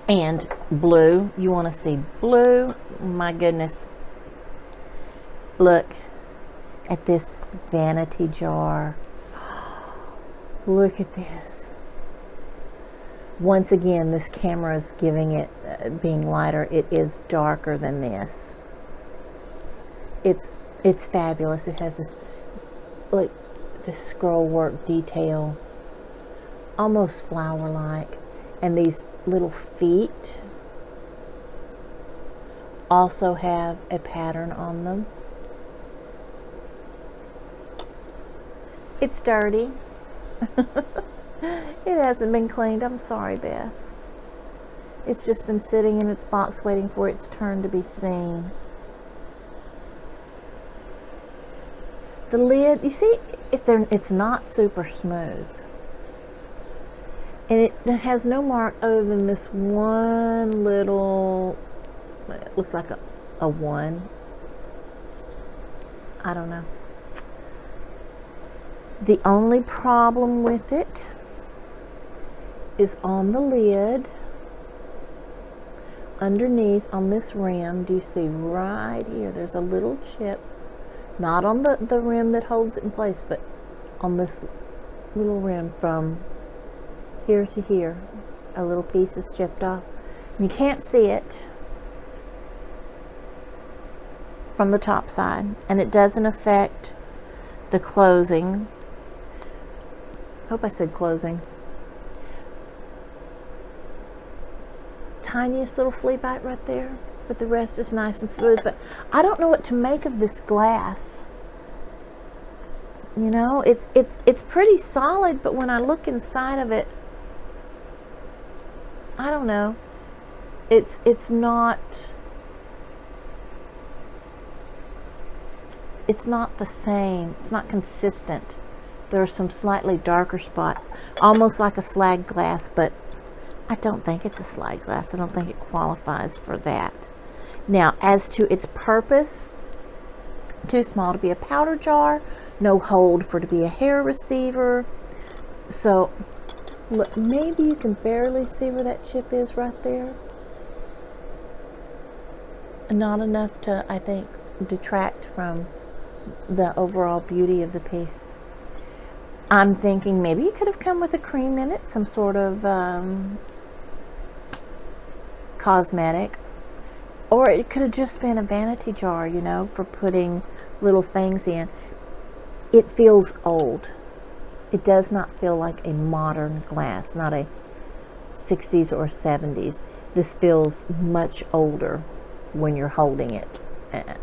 And blue. You want to see blue? My goodness. Look at this vanity jar. Look at this. Once again, this camera is giving it being lighter. It is darker than this. It's fabulous. It has this, like, this scroll work detail, almost flower-like, and these little feet also have a pattern on them. It's dirty. It hasn't been cleaned. I'm sorry, Beth. It's just been sitting in its box waiting for its turn to be seen. The lid, you see, it's not super smooth. And it has no mark other than this one little, it looks like a one. I don't know. The only problem with it is on the lid, underneath on this rim. Do you see right here? There's a little chip, not on the rim that holds it in place, but on this little rim from here to here. A little piece is chipped off. You can't see it from the top side, and it doesn't affect the closing. Hope I said closing. Tiniest little flea bite right there, but the rest is nice and smooth. But I don't know what to make of this glass. You know, it's pretty solid, but when I look inside of it, I don't know. It's not the same. It's not consistent. There are some slightly darker spots, almost like a slag glass, but I don't think it's a slag glass. I don't think it qualifies for that. Now, as to its purpose, too small to be a powder jar, no hold for to be a hair receiver. So, look, maybe you can barely see where that chip is right there. Not enough to, I think, detract from the overall beauty of the piece. I'm thinking maybe it could have come with a cream in it, some sort of cosmetic, or it could have just been a vanity jar, you know, for putting little things in. It feels old. It does not feel like a modern glass, not a 60s or 70s. This feels much older when you're holding it. And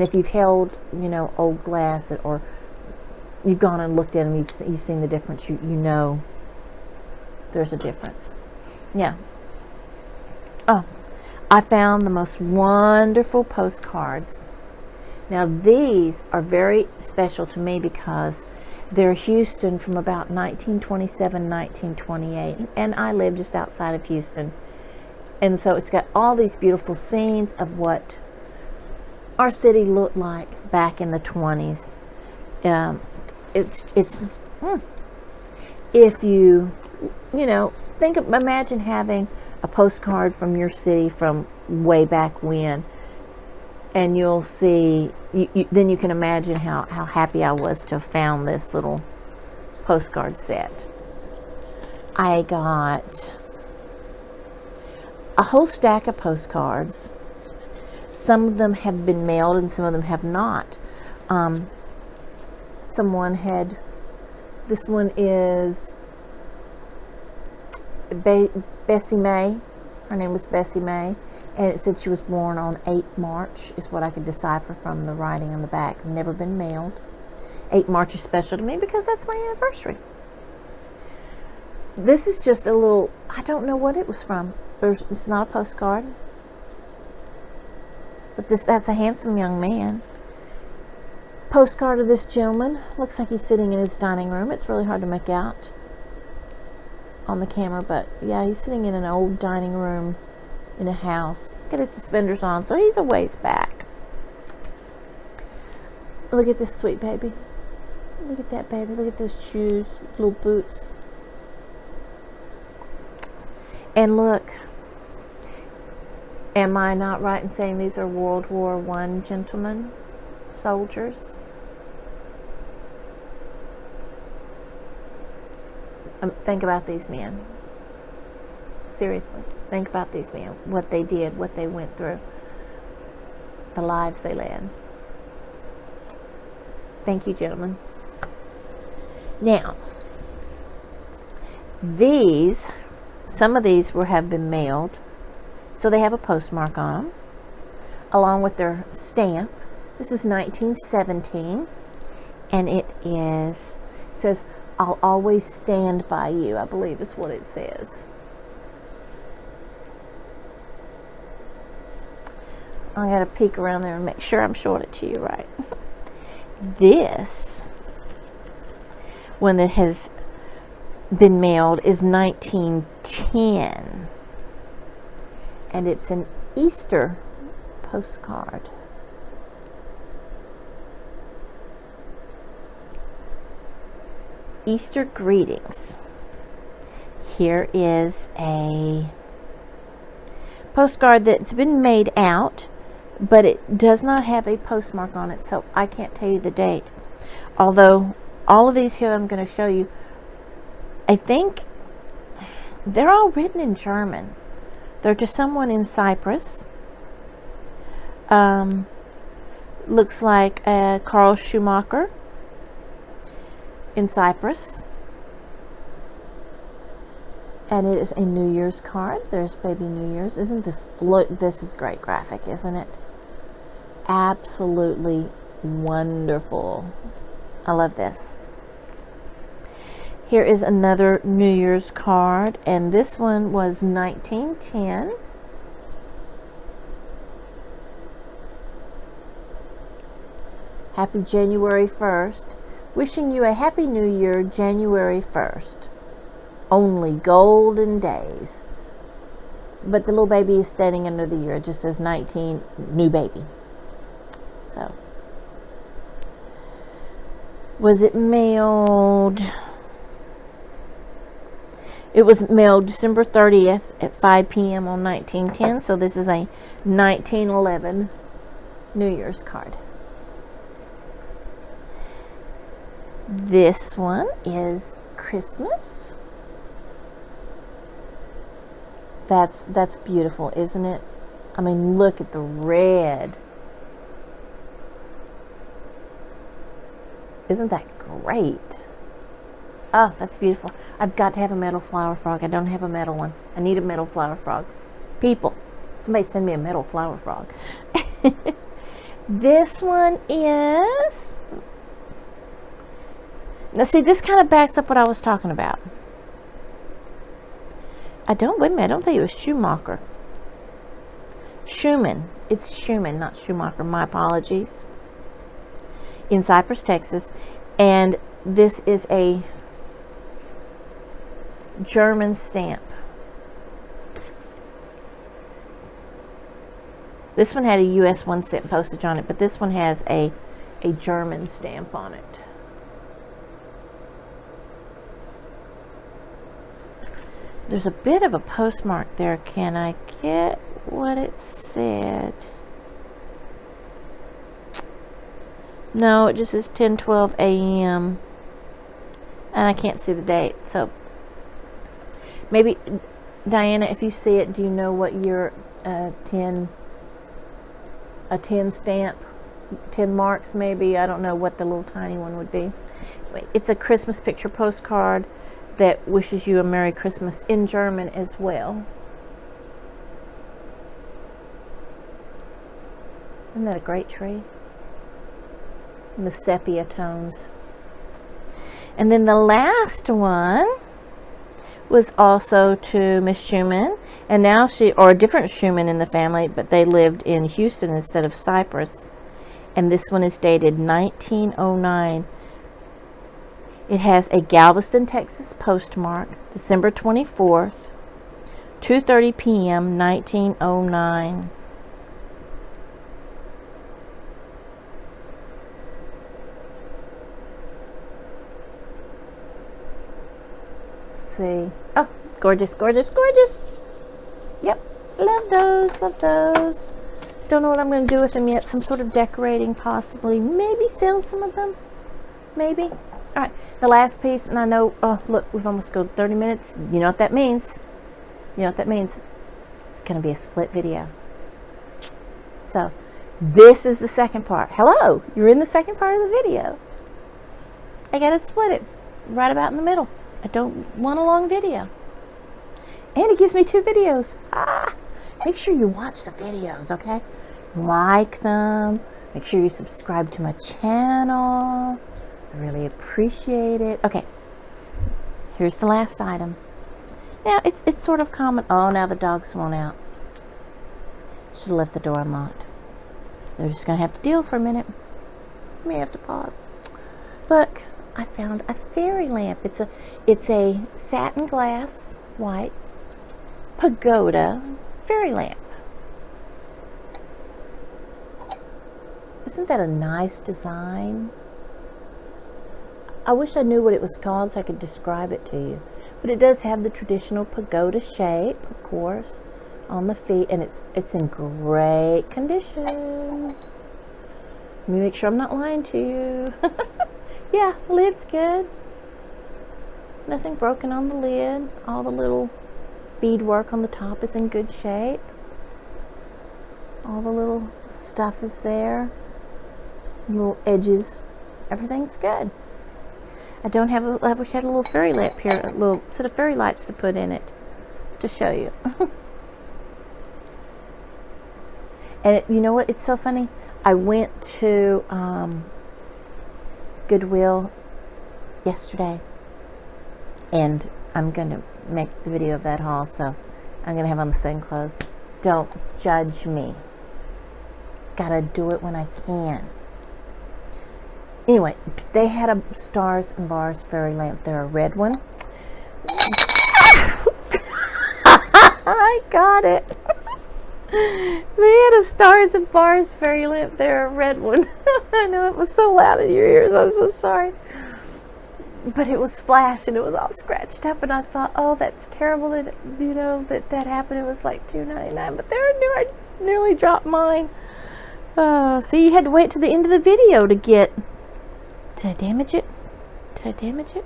if you've held, you know, old glass, or you've gone and looked at them, you've seen the difference, you know there's a difference. Yeah. Oh, I found the most wonderful postcards. Now these are very special to me because they're Houston from about 1927, 1928, and I live just outside of Houston. And so it's got all these beautiful scenes of what our city looked like back in the 20s. If you know, imagine having a postcard from your city from way back when, and you'll see, then you can imagine how happy I was to have found this little postcard set. I got a whole stack of postcards. Some of them have been mailed and some of them have not. Someone had, this one is Bessie May. Her name was Bessie May, and it said she was born on 8 March, is what I could decipher from the writing on the back. Never been mailed. 8 March is special to me because that's my anniversary. This is just a little, I don't know what it was from. It's not a postcard. But that's a handsome young man. Postcard of this gentleman. Looks like he's sitting in his dining room. It's really hard to make out on the camera, but yeah, he's sitting in an old dining room in a house. Got his suspenders on, so he's a ways back. Look at this sweet baby. Look at that baby. Look at those shoes, little boots. And look, am I not right in saying these are World War I gentlemen, soldiers? Think about these men. Seriously, think about these men, what they did, what they went through, the lives they led. Thank you, gentlemen. Now, some of these have been mailed, so they have a postmark on them, along with their stamp. This is 1917, and it says, "I'll always stand by you," I believe is what it says. I gotta peek around there and make sure I'm showing it to you right. This one that has been mailed is 1910, and it's an Easter postcard. Easter greetings. Here is a postcard that's been made out, but it does not have a postmark on it, so I can't tell you the date. Although all of these here I'm going to show you, I think they're all written in German. They're to someone in Cyprus. Looks like Karl Schumacher in Cyprus. And it is a New Year's card. There's baby New Year's. Isn't this, look, this is great graphic, isn't it? Absolutely wonderful. I love this. Here is another New Year's card, and this one was 1910. Happy January 1st. Wishing you a Happy New Year, January 1st. Only golden days. But the little baby is standing under the year. It just says 19, new baby. So, was it mailed? It was mailed December 30th at 5 p.m. on 1910. So this is a 1911 New Year's card. This one is Christmas. That's beautiful, isn't it? I mean, look at the red. Isn't that great? Oh, that's beautiful. I've got to have a metal flower frog. I don't have a metal one. I need a metal flower frog. People, somebody send me a metal flower frog. This one is... Now see, this kind of backs up what I was talking about. Wait a minute, I don't think it was Schumacher. Schumann. It's Schumann, not Schumacher. My apologies. In Cypress, Texas. And this is a German stamp. This one had a US 1-cent postage on it, but this one has a German stamp on it. There's a bit of a postmark there. Can I get what it said? No, it just says 10:12 a.m. and I can't see the date. So maybe, Diana, if you see it, do you know what your 10 stamp, 10 marks maybe? I don't know what the little tiny one would be. It's a Christmas picture postcard that wishes you a Merry Christmas in German as well. Isn't that a great tree? And the sepia tones. And then the last one was also to Miss Schumann, and now or a different Schumann in the family, but they lived in Houston instead of Cyprus. And this one is dated 1909. It has a Galveston, Texas postmark, December 24th, 2:30 p.m., 1909. See. Oh, gorgeous, gorgeous, gorgeous. love those, love those. Don't know what I'm going to do with them yet. Some sort of decorating, possibly. Maybe sell some of them. Maybe. All right, the last piece, and I know, oh, look, we've almost gone 30 minutes. You know what that means. You know what that means. It's going to be a split video. So, this is the second part. Hello, you're in the second part of the video. I got to split it right about in the middle. I don't want a long video. And it gives me 2 videos. Make sure you watch the videos, okay? Like them. Make sure you subscribe to my channel. I really appreciate it. Okay, here's the last item. Now, it's sort of common. Oh, now the dog's flown out. Should have left the door unlocked. They're just going to have to deal for a minute. May have to pause. Look, I found a fairy lamp. It's a satin glass white pagoda fairy lamp. Isn't that a nice design? I wish I knew what it was called so I could describe it to you. But it does have the traditional pagoda shape, of course, on the feet, and it's in great condition. Let me make sure I'm not lying to you. Yeah, lid's good. Nothing broken on the lid. All the little beadwork on the top is in good shape. All the little stuff is there. Little edges. Everything's good. I wish I had a little fairy lamp here, a little set of fairy lights to put in it to show you. And you know what? It's so funny. I went to Goodwill yesterday, and I'm going to make the video of that haul, so I'm going to have on the same clothes. Don't judge me. Gotta do it when I can. Anyway, they had a Stars and Bars fairy lamp. They're a red one. I got it. They had a Stars and Bars fairy lamp. They're a red one. I know it was so loud in your ears. I'm so sorry. But it was flashed and it was all scratched up, and I thought, oh, that's terrible that that happened. It was like $2.99, but I nearly dropped mine. So you had to wait to the end of the video to get. Did I damage it? Did I damage it?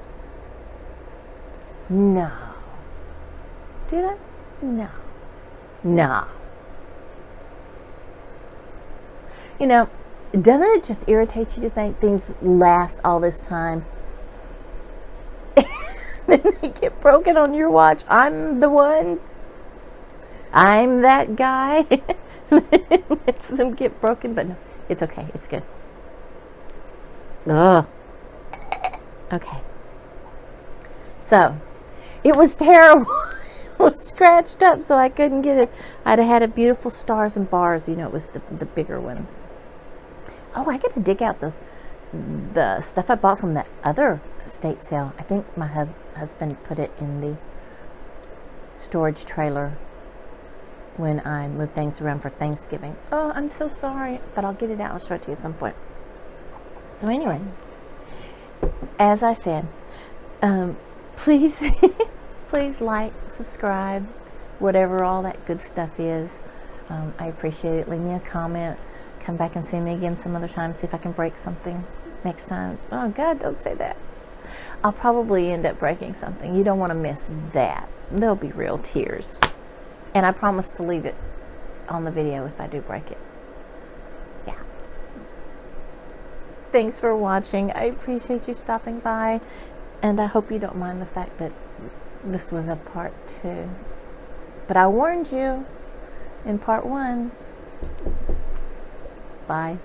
No. Did I? No. No. You know, doesn't it just irritate you to think things last all this time? Then they get broken on your watch. I'm the one. I'm that guy. Lets them get broken, but no, it's okay. It's good. Ugh. Okay. So, it was terrible. It was scratched up, so I couldn't get it. I'd have had a beautiful Stars and Bars. You know, it was the bigger ones. Oh, I get to dig out the stuff I bought from that other estate sale. I think my husband put it in the storage trailer when I moved things around for Thanksgiving. Oh, I'm so sorry, but I'll get it out. I'll show it to you at some point. So anyway, as I said, please, please like, subscribe, whatever all that good stuff is. I appreciate it. Leave me a comment. Come back and see me again some other time. See if I can break something next time. Oh God, don't say that. I'll probably end up breaking something. You don't want to miss that. There'll be real tears. And I promise to leave it on the video if I do break it. Yeah. Thanks for watching. I appreciate you stopping by. And I hope you don't mind the fact that this was a part 2. But I warned you in part 1. Bye.